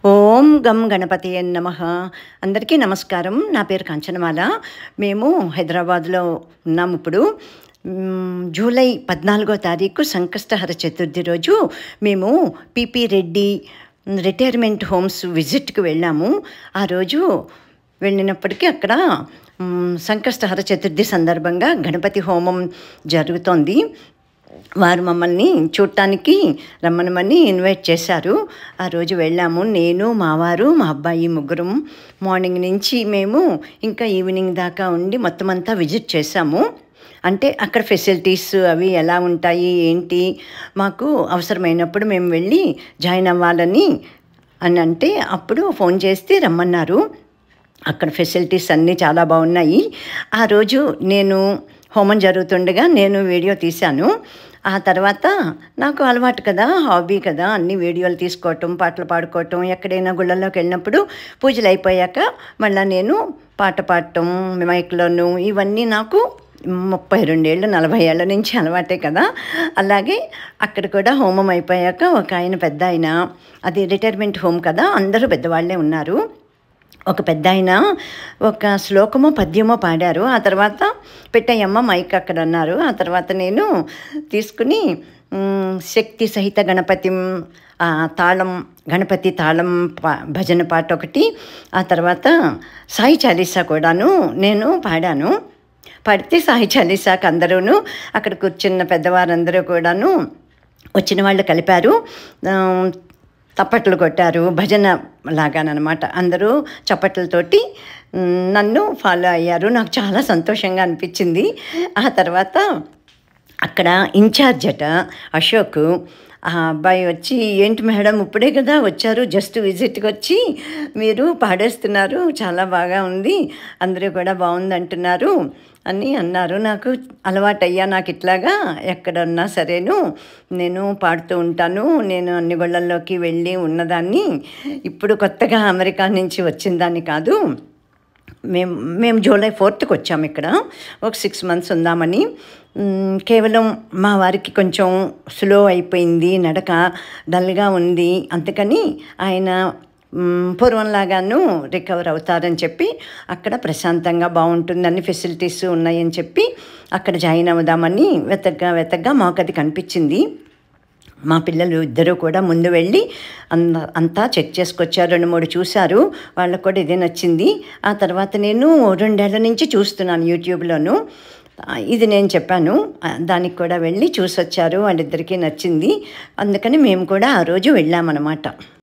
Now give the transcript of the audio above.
ఓం గం గణపతియే నమః. అందరికీ నమస్కారం. నా పేరు కాంచనమాల. మేము హైదరాబాద్లో ఉన్నాము ఇప్పుడు. జూలై 14వ తారీఖు సంకష్టహర చతుర్థి రోజు మేము పిపి రెడ్డి రిటైర్మెంట్ హోమ్స్ విజిట్కి వెళ్ళాము. ఆ రోజు వెళ్ళినప్పటికీ అక్కడ సంకష్టహర చతుర్థి సందర్భంగా గణపతి హోమం జరుగుతోంది. వారు మమ్మల్ని చూడటానికి రమ్మనమని ఇన్వైట్ చేశారు. ఆ రోజు వెళ్ళాము. నేను, మా వారు, మా అబ్బాయి ముగ్గురం మార్నింగ్ నుంచి మేము ఇంకా ఈవినింగ్ దాకా ఉండి మొత్తం అంతా విజిట్ చేశాము. అంటే అక్కడ ఫెసిలిటీస్ అవి ఎలా ఉంటాయి ఏంటి, మాకు అవసరమైనప్పుడు మేము వెళ్ళి జాయిన్ అవ్వాలని అని అంటే అప్పుడు ఫోన్ చేస్తే రమ్మన్నారు. అక్కడ ఫెసిలిటీస్ అన్నీ చాలా బాగున్నాయి. ఆ రోజు నేను హోమం జరుగుతుండగా నేను వీడియో తీశాను. ఆ తర్వాత నాకు అలవాటు కదా, హాబీ కదా, అన్ని వీడియోలు తీసుకోవటం, పాటలు పాడుకోవటం, ఎక్కడైనా గుళ్ళల్లోకి వెళ్ళినప్పుడు పూజలు అయిపోయాక మళ్ళీ నేను పాట పాడటం మైక్లోను, ఇవన్నీ నాకు 32 ఏళ్ళు 40 ఏళ్ళ నుంచి అలవాటే కదా. అలాగే అక్కడ కూడా హోమం అయిపోయాక ఒక ఆయన పెద్ద ఆయన, అది రిటైర్మెంట్ హోమ్ కదా, అందరూ పెద్దవాళ్ళే ఉన్నారు. ఒక పెద్ద ఆయన ఒక శ్లోకమో పద్యమో పాడారు. ఆ తర్వాత పెట్టయ్యమ్మ మైక్ అక్కడ అన్నారు. ఆ తర్వాత నేను తీసుకుని శక్తి సహిత గణపతి తాళం, గణపతి తాళం భజన పాట ఒకటి, ఆ తర్వాత సాయి చాలీసా కూడాను నేను పాడాను. పాడితే సాయి చాలీసాకి అందరూ అక్కడ కూర్చున్న పెద్దవారందరూ కూడాను వచ్చిన వాళ్ళు కలిపారు, తప్పట్లు కొట్టారు, భజన లాగానమాట. అందరూ చప్పట్లతోటి నన్ను ఫాలో అయ్యారు. నాకు చాలా సంతోషంగా అనిపించింది. ఆ తర్వాత అక్కడ ఇన్ఛార్జ్ అట అశోక్, ఆ అబ్బాయి వచ్చి, ఏంటి మేడం ఇప్పుడే కదా వచ్చారు, జస్ట్ విజిట్కి వచ్చి మీరు పాడేస్తున్నారు, చాలా బాగా ఉంది, అందరూ కూడా బాగుంది అంటున్నారు అని అన్నారు. నాకు అలవాటయ్యా, నాకు ఇట్లాగా ఎక్కడున్నా సరేను నేను పాడుతూ ఉంటాను. నేను అన్ని గుళ్ళల్లోకి వెళ్ళి ఉన్నదాన్ని, ఇప్పుడు కొత్తగా అమెరికా నుంచి వచ్చిందాన్ని కాదు. మేము జూలై 4th వచ్చాము. ఇక్కడ ఒక 6 months ఉందామని. కేవలం మా వారికి కొంచెం స్లో అయిపోయింది, నడక డల్గా ఉంది, అందుకని ఆయన పూర్వంలాగాను రికవర్ అవుతారని చెప్పి అక్కడ ప్రశాంతంగా బాగుంటుందని ఫెసిలిటీస్ ఉన్నాయని చెప్పి అక్కడ జాయిన్ అవుదామని వెతగ్గా మాకు అది కనిపించింది. మా పిల్లలు ఇద్దరూ కూడా ముందు వెళ్ళి అంతా చెక్ చేసుకొచ్చారు, 2-3 చూశారు, వాళ్ళకు కూడా ఇదే నచ్చింది. ఆ తర్వాత నేను 2 ఏళ్ల నుంచి చూస్తున్నాను యూట్యూబ్లోను, ఇది నేను చెప్పాను, దానికి కూడా వెళ్ళి చూసొచ్చారు, వాళ్ళిద్దరికీ నచ్చింది. అందుకని మేము కూడా ఆ రోజు వెళ్ళామన్నమాట.